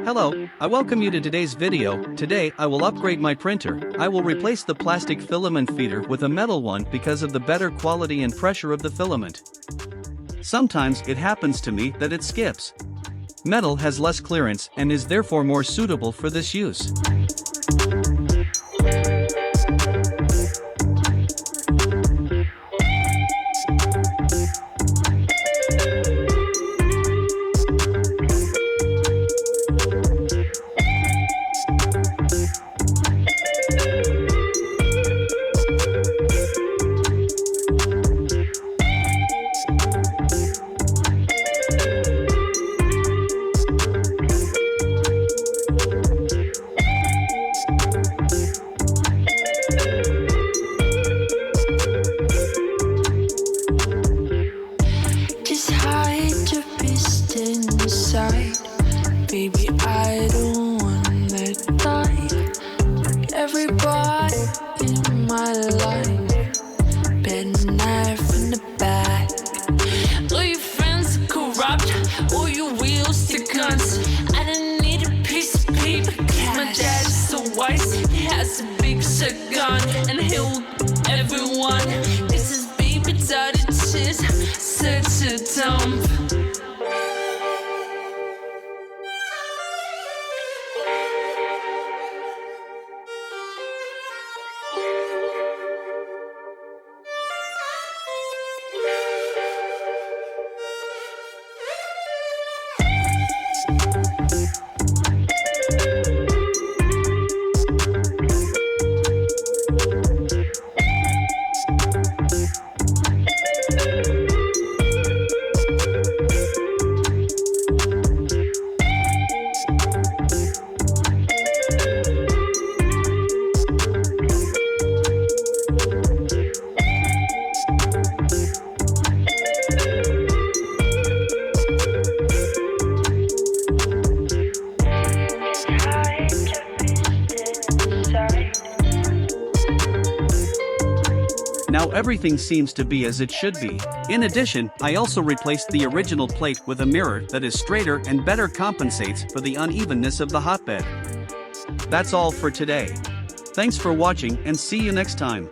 Hello, I welcome you to today's video. Today I will upgrade my printer. I will replace the plastic filament feeder with a metal one because of the better quality and pressure of the filament. Sometimes it happens to me that it skips. Metal has less clearance and is therefore more suitable for this use. Baby, I don't wanna die. Everybody in my life, bad knife in the back. All your friends are corrupt, all your wheels to guns. I don't need a piece of paper, cause my dad is so wise. He has a big shotgun and he'll everyone. This is baby daddy shit, such a dump. Now everything seems to be as it should be. In addition, I also replaced the original plate with a mirror that is straighter and better compensates for the unevenness of the hotbed. That's all for today. Thanks for watching and see you next time.